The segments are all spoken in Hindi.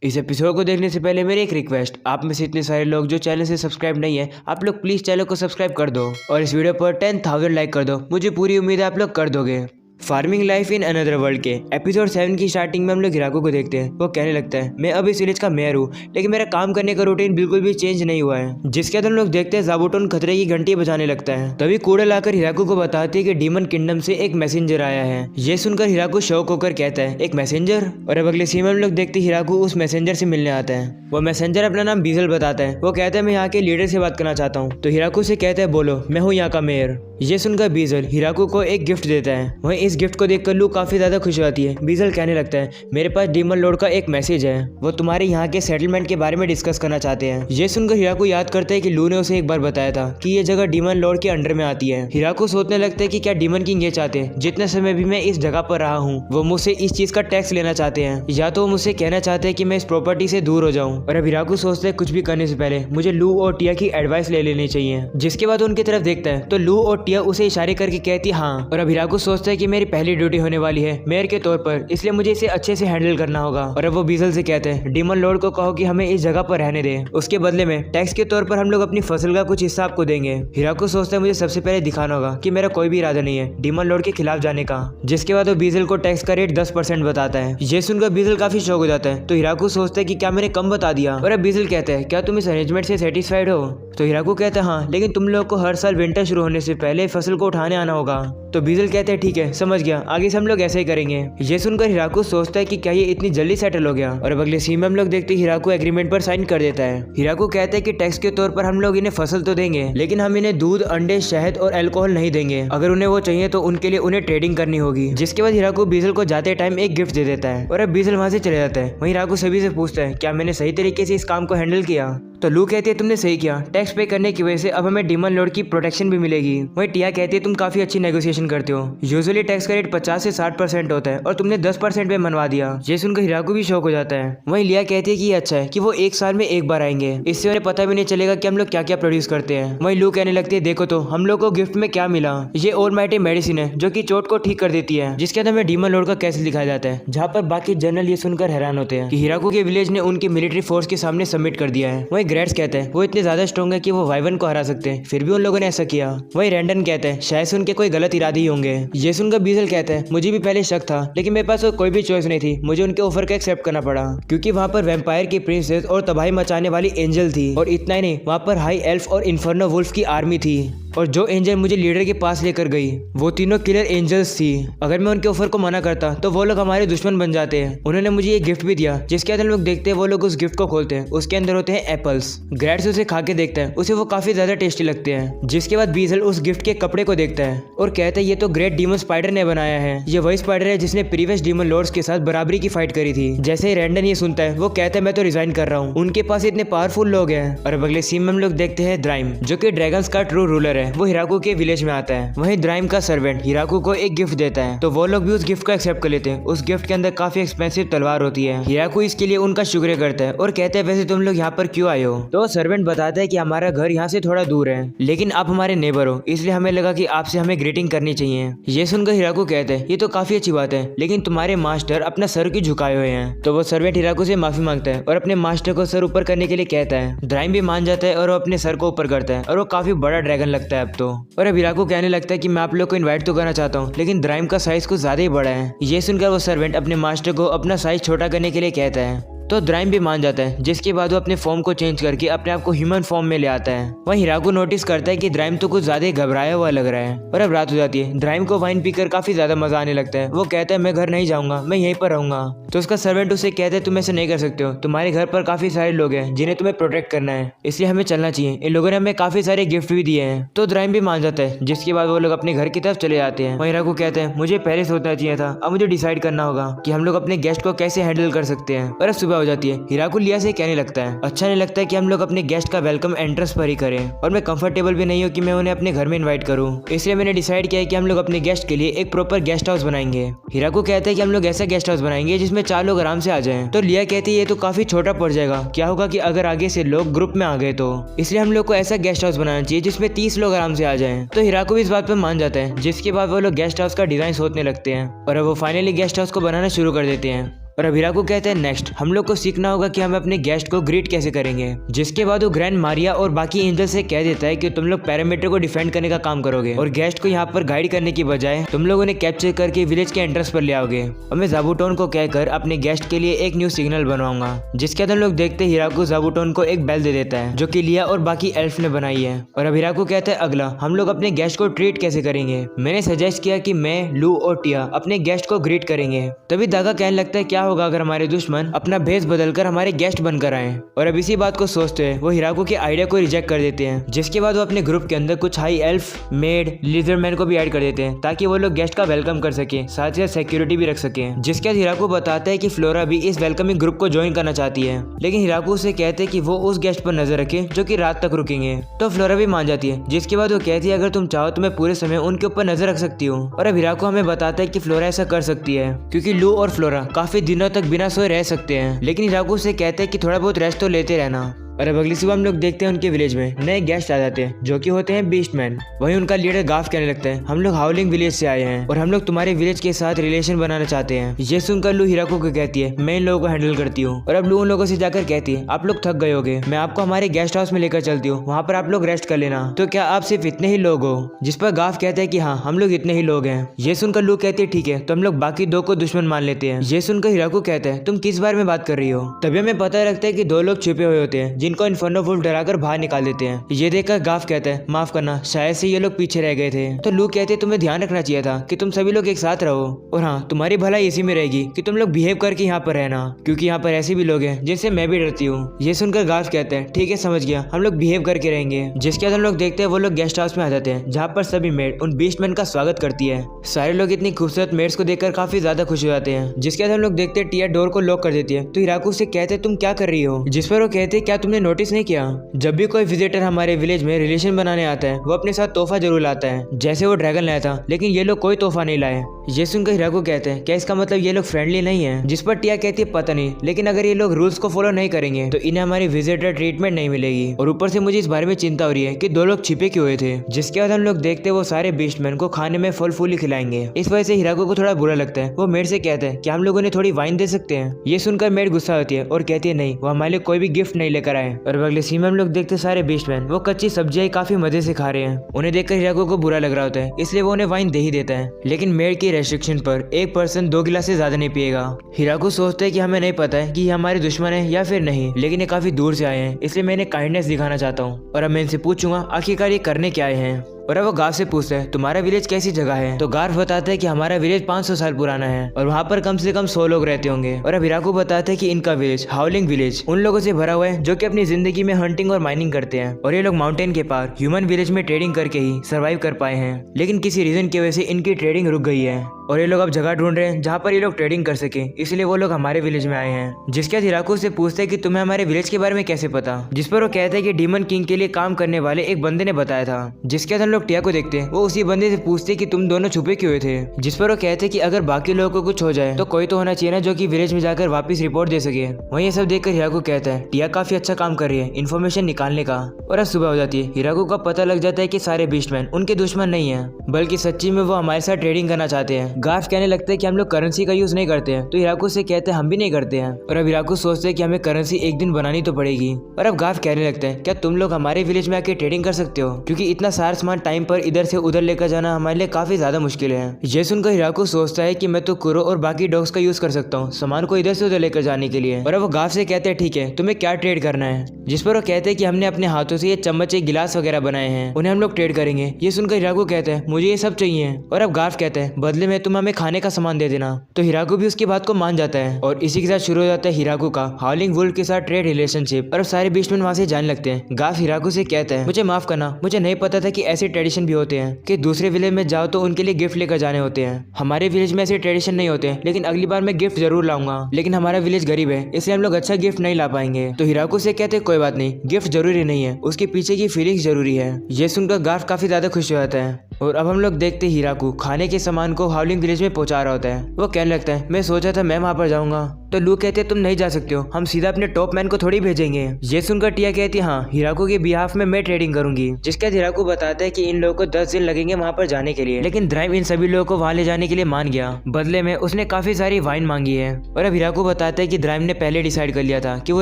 इस एपिसोड को देखने से पहले मेरी एक रिक्वेस्ट, आप में से इतने सारे लोग जो चैनल से सब्सक्राइब नहीं है, आप लोग प्लीज चैनल को सब्सक्राइब कर दो और इस वीडियो पर 10,000 लाइक कर दो। मुझे पूरी उम्मीद है आप लोग कर दोगे। Farming life in another world के एपिसोड 7 की स्टार्टिंग में हम लोग हिराको को देखते हैं। वो कहने लगता है, मैं अब इस विलेज का मेयर हूँ, लेकिन मेरा काम करने का रूटीन बिल्कुल भी चेंज नहीं हुआ है। जिसके बाद हम लोग देखते हैं ज़ाबुटोन खतरे की घंटी बजाने लगता है। तभी कूड़ा लाकर हिराको को बताती है कि डीमन किंगडम से एक मैसेंजर आया है। ये सुनकर हिराको शौक होकर कहता है, एक मैसेंजर? और अब अगले सीन में हम लोग देखते हिराको उस मैसेंजर से मिलने आता है। वो मैसेंजर अपना नाम बीजल बताता है। वो कहता है, मैं यहाँ के लीडर से बात करना चाहता हूँ। तो हिराको से कहता है, बोलो, मैं हूँ यहाँ का मेयर। ये सुनकर बीजल हिराको को एक गिफ्ट देता है। वहीं इस गिफ्ट को देखकर लू काफी ज्यादा खुश होती है। बीजल कहने लगता है, मेरे पास डीमन लॉर्ड का एक मैसेज है, वो तुम्हारे यहाँ के सेटलमेंट के बारे में डिस्कस करना चाहते हैं। ये सुनकर हिराको याद करता है कि लू ने उसे एक बार बताया था कि ये जगह डीमन लॉर्ड के अंडर में आती है। हिराको सोचने लगता है कि क्या डीमन किंग ये चाहते हैं जितने समय भी मैं इस जगह पर रहा हूँ वो मुझसे इस चीज का टैक्स लेना चाहते हैं, या तो वो मुझसे कहना चाहते हैं कि मैं इस प्रॉपर्टी से दूर हो जाऊँ। और अब हिराको सोचता है कुछ भी करने से पहले मुझे लू और टिया की एडवाइस ले लेनी चाहिए। जिसके बाद उनकी तरफ देखता है तो लू और टिया उसे इशारे करके कहती हाँ। और अब हिराको सोचता है कि मेरी पहली ड्यूटी होने वाली है मेयर के तौर पर, इसलिए मुझे इसे अच्छे से हैंडल करना होगा। और अब वो बीजल से कहते हैं, डीमन लॉर्ड को कहो कि हमें इस जगह पर रहने दे, उसके बदले में टैक्स के तौर पर हम लोग अपनी फसल का कुछ हिस्सा आपको देंगे। हिराको सोचता है मुझे सबसे पहले दिखाना होगा कि मेरा कोई भी इरादा नहीं है डीमन लॉर्ड के खिलाफ जाने का। जिसके बाद वो बीजल को टैक्स का रेट 10% बताता है। ये सुनकर बीजल काफी शौक हो जाता है। तो हिराको सोचता है कि क्या मैंने कम बता दिया। और अब बीजल कहता है, क्या तुम इस अरेंजमेंट से सेटिस्फाइड हो? तो हिराको कहता है, हाँ, लेकिन तुम लोग को हर साल विंटर शुरू होने से पहले फसल को उठाने आना होगा। तो बीजल कहते हैं, ठीक है, समझ गया, आगे से हम लोग ऐसे ही करेंगे। ये सुनकर हिराको सोचता है कि क्या ये इतनी जल्दी सेटल हो गया। और अब अगले सीन में हम लोग देखते हैं हिराको एग्रीमेंट पर साइन कर देता है। हिराको कहता है कि टैक्स के तौर पर हम लोग इन्हें फसल तो देंगे, लेकिन हम इन्हें दूध, अंडे, शहद और अल्कोहल नहीं देंगे। अगर उन्हें वो चाहिए तो उनके लिए उन्हें ट्रेडिंग करनी होगी। जिसके बाद हिराको बीजल को जाते टाइम एक गिफ्ट दे देता है। और अब बीजल वहां से चले जाता है। वहीं हिराको सभी से पूछता है, क्या मैंने सही तरीके से इस काम को हैंडल किया? तो लू कहती है, तुमने सही किया, टैक्स पे करने की वजह से अब हमें डीमन लॉर्ड की प्रोटेक्शन भी मिलेगी। वहीं टिया कहती है, तुम काफी अच्छी नेगोशिएशन करते हो, यूजुअली टैक्स का रेट 50 से 60% होता है और तुमने 10% पे मनवा दिया। ये सुनकर हिराको भी शौक हो जाता है। वहीं लिया कहती है कि ये अच्छा है कि वो एक साल में एक बार आएंगे, इससे उन्हें पता भी नहीं चलेगा कि हम लोग क्या क्या प्रोड्यूस करते हैं। वहीं लू कहने लगती है, देखो तो हम लोग को गिफ्ट में क्या मिला, ये ऑलमाइटी मेडिसिन है जो कि चोट को ठीक कर देती है। जिसके अंदर हमें डीमन लॉर्ड का कैसे दिखाया जाता है, जहाँ पर बाकी जनरल ये सुनकर हैरान होते हैं कि हिराको के विलेज ने उनकी मिलिट्री फोर्स के सामने सबमिट कर दिया है। वहीं ग्रेड्स कहते हैं, वो इतने ज्यादा स्ट्रॉन्ग है कि वो वाइवन को हरा सकते हैं, फिर भी उन लोगों ने ऐसा किया। वहीं रैंडन कहते हैं, शायद से उनके कोई गलत इरादे ही होंगे। ये सुनकर बीजल कहते हैं, मुझे भी पहले शक था, लेकिन मेरे पास कोई भी चॉइस नहीं थी, मुझे उनके ऑफर को एक्सेप्ट करना पड़ा, क्योंकि वहाँ पर वैम्पायर की प्रिंसेस और तबाही मचाने वाली एंजल थी। और इतना ही नहीं, वहाँ पर हाई एल्फ और इन्फर्नो वुल्फ की आर्मी थी। और जो एंजल मुझे लीडर के पास लेकर गई वो तीनों किलर एंजल्स थी। अगर मैं उनके ऑफर को मना करता तो वो लोग हमारे दुश्मन बन जाते हैं। उन्होंने मुझे ये गिफ्ट भी दिया। जिसके बाद हम लोग देखते हैं वो लोग उस गिफ्ट को खोलते हैं, उसके अंदर होते हैं एप्पल्स। ग्रैड्स उसे खा के देखता है, उसे वो काफी ज्यादा टेस्टी लगते हैं। जिसके बाद बीजल उस गिफ्ट के कपड़े को देखता है और कहता है, ये तो ग्रेट डीमन स्पाइडर ने बनाया है, ये वही स्पाइडर है जिसने प्रीवियस डीमन लॉर्ड्स के साथ बराबरी की फाइट करी थी। जैसे ही रैंडन ये सुनता है वो कहता है, मैं तो रिजाइन कर रहा हूँ, उनके पास इतने पावरफुल लोग हैं। और अब अगले सीन में हम लोग देखते हैं द्राइम, जो कि ड्रैगन्स का ट्रू रूलर है, वो हिराको के विलेज में आता है। वहीं द्राइम का सर्वेंट हिराको को एक गिफ्ट देता है, तो वो लोग भी उस गिफ्ट को एक्सेप्ट कर लेते हैं। उस गिफ्ट के अंदर काफी एक्सपेंसिव तलवार होती है। हिराको इसके लिए उनका शुक्रिया करता है और कहता है, वैसे तुम लोग यहाँ पर क्यों आए हो? तो सर्वेंट बताता है कि हमारा घर यहाँ से थोड़ा दूर है, लेकिन आप हमारे नेबर हो, इसलिए हमें लगा कि आपसे हमें ग्रीटिंग करनी चाहिए। ये सुनकर हिराको कहते हैं, ये तो काफी अच्छी बात है, लेकिन तुम्हारे मास्टर अपना सर क्यों झुकाए हुए हैं? तो वो सर्वेंट हिराको से माफी मांगता है और अपने मास्टर को सर ऊपर करने के लिए कहता है। द्राइम भी मान जाता है और वो अपने सर को ऊपर करता है और वो काफी बड़ा ड्रैगन लगता है अब तो। और अब हिराको कहने लगता है कि मैं आप लोग को इनवाइट तो करना चाहता हूँ, लेकिन द्राइम का साइज कुछ ज्यादा ही बड़ा है। ये सुनकर वो सर्वेंट अपने मास्टर को अपना साइज छोटा करने के लिए कहता है, तो द्राइम भी मान जाता है। जिसके बाद वो अपने फॉर्म को चेंज करके अपने आप को ह्यूमन फॉर्म में ले आता है। वहीं हिराको नोटिस करता है कि द्राइम तो कुछ ज्यादा घबराया हुआ लग रहा है। और अब रात हो जाती है। द्राइम को वाइन पीकर काफी ज्यादा मजा आने लगता है। वो कहता है, मैं घर नहीं जाऊंगा, मैं यहीं पर रहूंगा। तो उसका सर्वेंट उसे कहता है, तुम ऐसे नहीं कर सकते हो, तुम्हारे घर पर काफी सारे लोग हैं जिन्हें तुम्हें प्रोटेक्ट करना है, इसलिए हमें चलना चाहिए। इन लोगों ने हमें काफी सारे गिफ्ट भी दिए हैं। तो द्राइम भी मान जाता है। जिसके बाद वो लोग अपने घर की तरफ चले जाते हैं। वहीं हिराको कहते हैं, मुझे पहले सोचना चाहिए था, अब मुझे डिसाइड करना होगा कि हम लोग अपने गेस्ट को कैसे हैंडल कर सकते हैं। और अब सुबह हो जाती है। हिराको लिया से कहने लगता है, अच्छा नहीं लगता है कि हम लोग अपने गेस्ट का वेलकम एंट्रेंस पर ही करें, और मैं कंफर्टेबल भी नहीं हूँ कि मैं उन्हें अपने घर में इनवाइट करूँ, इसलिए मैंने डिसाइड किया है कि हम लोग अपने गेस्ट के लिए एक प्रॉपर गेस्ट हाउस बनाएंगे। हिराको कहता है कि हम लोग ऐसा गेस्ट हाउस बनाएंगे जिसमें 4 लोग आराम से आ जाएं। तो लिया कहती है, ये तो काफी छोटा पड़ जाएगा, क्या होगा कि अगर आगे से लोग ग्रुप में आ गए तो, इसलिए हम लोग को ऐसा गेस्ट हाउस बनाना चाहिए जिसमें 30 लोग आराम से आ जाएं। तो हिराको भी इस बात पर मान जाता है। जिसके बाद वो लोग गेस्ट हाउस का डिजाइन सोचने लगते हैं और अब वो फाइनली गेस्ट हाउस को बनाना शुरू कर देते हैं। और अब हिराकू कहते हैं नेक्स्ट हम लोग को सीखना होगा कि हम अपने गेस्ट को ग्रीट कैसे करेंगे। जिसके बाद वो ग्रैंड मारिया और बाकी एंजल से कह देता है कि तुम लोग पैरामीटर को डिफेंड करने का काम करोगे और गेस्ट को यहाँ पर गाइड करने की बजाय तुम लोगों ने कैप्चर करके विलेज के एंट्रेंस पर ले आओगे और मैं ज़ाबूटोन को कहकर अपने गेस्ट के लिए एक न्यू सिग्नल बनवाऊंगा। जिसके बाद हम लोग देखते हैं हिराकू ज़ाबूटोन को एक बेल दे देता है जो कि लिया और बाकी एल्फ ने बनाई है। और अब हिराकू कहता है अगला हम लोग अपने गेस्ट को ट्रीट कैसे करेंगे। मैंने सजेस्ट किया कि मैं, लू और टिया अपने गेस्ट को ग्रीट करेंगे। तभी दागा कहने लगता है क्या होगा अगर हमारे दुश्मन अपना भेस बदलकर हमारे गेस्ट बनकर आए। और अब इसी बात को सोचते हुए वो हिराकू के आइडिया को रिजेक्ट कर देते हैं। जिसके बाद वो अपने ग्रुप के अंदर कुछ हाई एल्फ, मेड, लिजर्डमैन को भी ऐड कर देते हैं ताकि वो लोग गेस्ट का वेलकम कर सके, साथ ही सिक्योरिटी भी रख सके। जिसके बाद हिराकू बताता है कि फ्लोरा भी इस वेलकमिंग ग्रुप को ज्वाइन करना चाहती है, लेकिन हिराकू से कहते हैं कि वो उस गेस्ट पर नजर रखे जो कि रात तक रुकेंगे। तो फ्लोरा भी मान जाती है। जिसके बाद वो कहती है अगर तुम चाहो तो मैं पूरे समय उनके ऊपर नजर रख सकती हूँ। और अब हिराकू हमें बताता है कि फ्लोरा ऐसा कर सकती है क्योंकि लू और फ्लोरा काफी दिनों तक बिना सोए रह सकते हैं, लेकिन हिराकू से कहते हैं कि थोड़ा बहुत रेस्ट तो लेते रहना। और अब अगली सुबह हम लोग देखते हैं उनके विलेज में नए गेस्ट आ जाते हैं जो कि होते हैं बीस्टमैन। वहीं उनका लीडर गाफ कहने लगता है हम लोग हाउलिंग विलेज से आए हैं और हम लोग तुम्हारे विलेज के साथ रिलेशन बनाना चाहते हैं। ये सुनकर लू हिराकू को कहती है मैं इन लोगों को हैंडल करती हूँ। और अब लू उन लोगों से जाकर कहती है आप लोग थक गए होगे, मैं आपको हमारे गेस्ट हाउस में लेकर चलती हूँ, वहाँ पर आप लोग रेस्ट कर लेना। तो क्या आप सिर्फ इतने ही लोग हो? जिस पर गाफ कहते हैं कि हाँ हम लोग इतने ही लोग हैं। ये सुनकर लू कहती है ठीक है तो हम लोग बाकी दो को दुश्मन मान लेते हैं। ये सुनकर हिराकू कहता है तुम किस बारे में बात कर रही हो? तभी हमें पता लगता है कि दो लोग छुपे हुए होते हैं जिनको इन्फर्नो वुल्फ डराकर बाहर निकाल देते हैं। ये देखकर गाफ कहता है माफ करना, शायद से ये लोग पीछे रह गए थे। तो लू कहते हैं तुम्हें ध्यान रखना चाहिए था कि तुम सभी लोग एक साथ रहो और हाँ तुम्हारी भलाई इसी में रहेगी कि तुम लोग बिहेव करके यहाँ पर रहना, क्योंकि यहाँ पर ऐसे भी लोग हैं जिनसे मैं भी डरती हूँ। ये सुनकर गाफ कहते हैं ठीक है समझ गया, हम लोग बिहेव करके रहेंगे। जिसके बाद हम लोग देखते हैं वो लोग गेस्ट हाउस में आ जाते हैं जहाँ पर सभी मेड उन बीस्टमैन का स्वागत करती है। सारे लोग इतनी खूबसूरत मेड्स को देखकर काफी ज्यादा खुश हो जाते हैं। जिसके बाद हम लोग देखते हैं टिया डोर को लॉक कर देती है। तो हिराकू से कहते हैं तुम क्या कर रही हो? जिस पर वो कहते हैं क्या तुमने नोटिस नहीं किया जब भी कोई विजिटर हमारे विलेज में रिलेशन बनाने आता है वो अपने साथ तोहफा जरूर लाता है, जैसे वो ड्रैगन लाया था, लेकिन ये लोग कोई तोहफा नहीं लाए। ये सुनकर हिराकू कहते हैं क्या इसका मतलब ये लोग फ्रेंडली नहीं है? जिस पर टिया कहती है पता नहीं, लेकिन अगर ये लोग रूल्स को फॉलो नहीं करेंगे तो इन्हें हमारी विजिटर ट्रीटमेंट नहीं मिलेगी। और ऊपर से मुझे इस बारे में चिंता हो रही है कि दो लोग छिपे क्यों हुए थे। जिसके बाद हम लोग देखते हैं वो सारे बीस्टमैन को खाने में फल फूल खिलाएंगे। इस वजह से हिराकू को थोड़ा बुरा लगता है। वो मेड से कहता है कि हम लोगों ने थोड़ी वाइन दे सकते हैं। ये सुनकर मेड गुस्सा होती है और कहती है नहीं, वो हमारे लिए कोई भी गिफ्ट नहीं लेकर आए। और अगले सीन में हम लोग देखते सारे बीस्टमैन वो कच्ची सब्जियां काफी मजे से खा रहे हैं। उन्हें देखकर हिराकू को बुरा लग रहा होता है, इसलिए वो उन्हें वाइन दे ही देता है। लेकिन मेड की रेस्ट्रिक्शन पर एक पर्सन 2 गिलास से ज्यादा नहीं पिएगा। हिराकू सोचता है कि हमें नहीं पता है कि ये हमारे दुश्मन है या फिर नहीं, लेकिन ये काफी दूर से आए हैं, इसलिए मैं इन्हें काइंडनेस दिखाना चाहता हूँ और अब मैं इनसे पूछूंगा आखिरकार ये करने क्या आए हैं। और अब वो गार्फ से पूछता है तुम्हारा विलेज कैसी जगह है? तो गार्फ बताता है कि हमारा विलेज 500 साल पुराना है और वहाँ पर कम से कम 100 लोग रहते होंगे। और अब हिराकू बताता है कि इनका विलेज हाउलिंग विलेज उन लोगों से भरा हुआ है जो कि अपनी जिंदगी में हंटिंग और माइनिंग करते हैं और ये लोग माउंटेन के पार ह्यूमन विलेज में ट्रेडिंग करके ही सर्वाइव कर पाए हैं, लेकिन किसी रीजन की वजह से इनकी ट्रेडिंग रुक गई है और ये लोग अब जगह ढूंढ रहे हैं जहाँ पर ये लोग ट्रेडिंग कर सके, इसलिए वो लोग हमारे विलेज में आए हैं। जिसके बाद हिराकू से पूछते हैं कि तुम्हें हमारे विलेज के बारे में कैसे पता? जिस पर वो कहते हैं कि डीमन किंग के लिए काम करने वाले एक बंदे ने बताया था। जिसके बाद हम लोग टिया को देखते हैं, वो उसी बंदे से पूछते कि तुम दोनों छुपे क्यों हुए थे? जिस पर वो कहते कि अगर बाकी लोगों को कुछ हो जाए तो कोई तो होना चाहिए ना जो कि विलेज में जाकर वापस रिपोर्ट दे सके। वहीं ये सब देखकर हिराकू कहता है टिया काफी अच्छा काम कर रही है इन्फॉर्मेशन निकालने का। और अब सुबह हो जाती है। हिराकू का पता लग जाता है कि सारे बीस्टमैन उनके दुश्मन नहीं है, बल्कि सच्ची में वो हमारे साथ ट्रेडिंग करना चाहते हैं। गार्फ कहने लगता है कि हम लोग करेंसी का यूज नहीं करते हैं, तो हिराकू से कहते हैं हम भी नहीं करते हैं। और अब हिराकू सोचते हैं कि हमें करेंसी एक दिन बनानी तो पड़ेगी। और अब गार्फ कहने लगता है क्या तुम लोग हमारे विलेज में आके ट्रेडिंग कर सकते हो? क्योंकि इतना सारा सामान टाइम पर इधर से उधर लेकर जाना हमारे लिए काफी ज्यादा मुश्किल है। ये सुनकर हिराकू सोचता है कि मैं तो कुरो और बाकी डॉग्स का यूज कर सकता हूँ सामान को इधर से उधर लेकर जाने के लिए। और अब वो गार्फ से कहते हैं ठीक है तुम्हें क्या ट्रेड करना है? जिस पर वो कहते हैं कि हमने अपने हाथों से ये चम्मच गिलास वगैरह बनाए हैं, उन्हें हम लोग ट्रेड करेंगे। ये सुनकर हिराकू कहता है मुझे ये सब चाहिए। और अब गार्फ कहता है बदले में तुम हमें खाने का सामान दे देना। तो हिराकू भी उसकी बात को मान जाता है और इसी के साथ शुरू हो जाता है हिराकू का हाउलिंग वुल्फ के साथ ट्रेड रिलेशनशिप। और सारे बीस्टमैन वहाँ से जाने लगते हैं। गार्फ हिराकू से कहता है मुझे माफ करना, मुझे नहीं पता था कि ऐसे ट्रेडिशन भी होते हैं कि दूसरे विलेज में जाओ तो उनके लिए गिफ्ट लेकर जाने होते हैं। हमारे विलेज में ऐसे ट्रेडिशन नहीं होते, लेकिन अगली बार मैं गिफ्ट जरूर लाऊंगा। लेकिन हमारा विलेज गरीब है, इसलिए हम लोग अच्छा गिफ्ट नहीं ला पाएंगे। तो हिराकू से कहते कोई बात नहीं, गिफ्ट जरूरी नहीं है, उसके पीछे की फीलिंग्स जरूरी है। ये सुनकर गार्फ काफी ज्यादा खुश हो जाता है। और अब हम लोग देखते हिराकू खाने के सामान को हाउलिंग विलेज में पहुंचा रहा होता है। वो कहने लगता है मैं सोचा था मैं वहां पर जाऊंगा। तो लू कहते तुम नहीं जा सकते हो, हम सीधा अपने टॉप मैन को थोड़ी भेजेंगे। ये सुनकर टिया कहती है हाँ हिराकू के बिहाफ में मैं ट्रेडिंग करूंगी। जिसके बाद हिराकू बताता है कि इन लोगों को 10 दिन लगेंगे वहां पर जाने के लिए, लेकिन ड्राइव इन सभी लोगों को वहां ले जाने के लिए मान गया। बदले में उसने काफी सारी वाइन मांगी है। और अब हिराकू बताता है कि ड्राइव ने पहले डिसाइड कर लिया था कि वो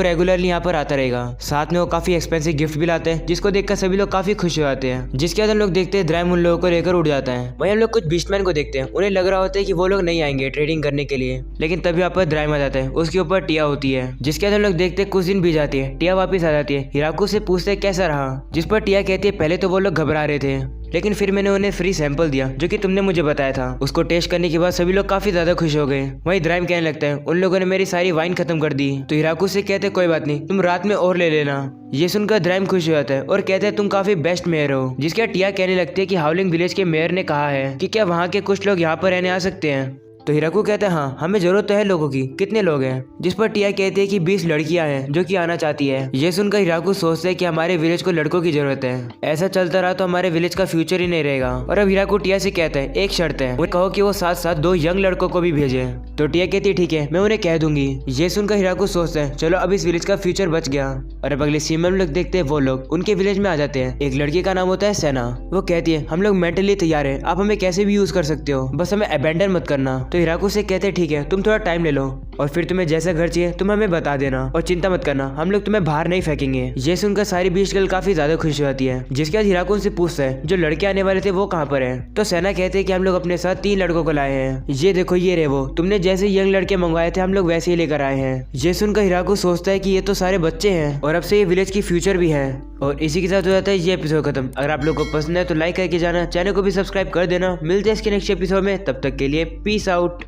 रेगुलरली यहाँ पर आता रहेगा। साथ में वो काफी एक्सपेंसिव गिफ्ट भी लाते हैं, जिसको देखकर सभी लोग काफी खुश हो जाते हैं। जिसके बाद हम लोग देखते हैं ड्राइव उन लोगों को लेकर उड़ जाता है। वहीं हम लोग कुछ बीस्टमैन को देखते हैं, उन्हें लग रहा होता है कि वो लोग नहीं आएंगे ट्रेडिंग करने के लिए, लेकिन तभी यहाँ पर ड्राइव आ जाता है। उसके ऊपर टिया होती है। जिसके बाद हम लोग देखते हैं कुछ दिन बीत जाती है। टिया वापस आ जाती है, हिराकू से पूछते हैं कैसा रहा। जिस पर टिया कहती है पहले तो वो लोग घबरा रहे थे, लेकिन फिर मैंने उन्हें फ्री सैंपल दिया जो कि तुमने मुझे बताया था। उसको टेस्ट करने के बाद सभी लोग काफी ज्यादा खुश हो गए। वहीं ड्राइव कहने लगता है उन लोगों ने मेरी सारी वाइन खत्म कर दी। तो हिराकू से कहते कोई बात नहीं, तुम रात में और ले लेना। ये सुनकर ड्राइव खुश हो जाता है और कहते हैं तुम काफी बेस्ट मेयर हो। जिसके टिया कहने लगती है कि हाउलिंग विलेज के मेयर ने कहा है कि क्या वहाँ के कुछ लोग यहाँ पर रहने आ सकते हैं। तो हिराकू कहता है हाँ हमें जरूरत तो है लोगों की, कितने लोग हैं। जिस पर टिया कहती है कि 20 लड़कियां हैं जो कि आना चाहती है। ये सुनकर हिराकू सोचता है कि हमारे विलेज को लड़कों की जरूरत है, ऐसा चलता रहा तो हमारे विलेज का फ्यूचर ही नहीं रहेगा। और अब हिराकू टिया से कहता है एक शर्त है, वो कहो कि वो साथ साथ 2 यंग लड़कों को भी भेजे। तो टिया कहती है ठीक है मैं उन्हें कह दूंगी। ये सुनकर हिराकू सोचता है चलो अब इस विलेज का फ्यूचर बच गया। और अब अगले सीन में हम लोग देखते हैं वो लोग उनके विलेज में आ जाते हैं। एक लड़की का नाम होता है सेना। वो कहती है हम लोग मेंटली तैयार है, आप हमें कैसे भी यूज कर सकते हो, बस हमें अबेंडन मत करना। तो हिराकू से कहते ठीक है तुम थोड़ा टाइम ले लो और फिर तुम्हें जैसा घर चाहिए तुम हमें बता देना और चिंता मत करना, हम लोग तुम्हें बाहर नहीं फेंकेंगे। ये सुनकर सारी बीस्ट गर्ल काफी ज्यादा खुश हो जाती है। जिसके बाद हिराकू उनसे पूछता है जो लड़के आने वाले थे वो कहाँ पर है। तो सेना कहते हैं कि हम लोग अपने साथ 3 लड़कों को लाए हैं, ये देखो ये रहे वो, तुमने जैसे यंग लड़के मंगवाए थे हम लोग वैसे ही लेकर आए हैं। ये सुनकर हिराकू सोचता है कि ये तो सारे बच्चे हैं और अब से ये विलेज की फ्यूचर भी है। और इसी के साथ हो जाता है ये एपिसोड खत्म। अगर आप लोग को पसंद है तो लाइक करके जाना, चैनल को भी सब्सक्राइब कर देना। मिलते हैं इसके नेक्स्ट एपिसोड में, तब तक के लिए पीस आउट।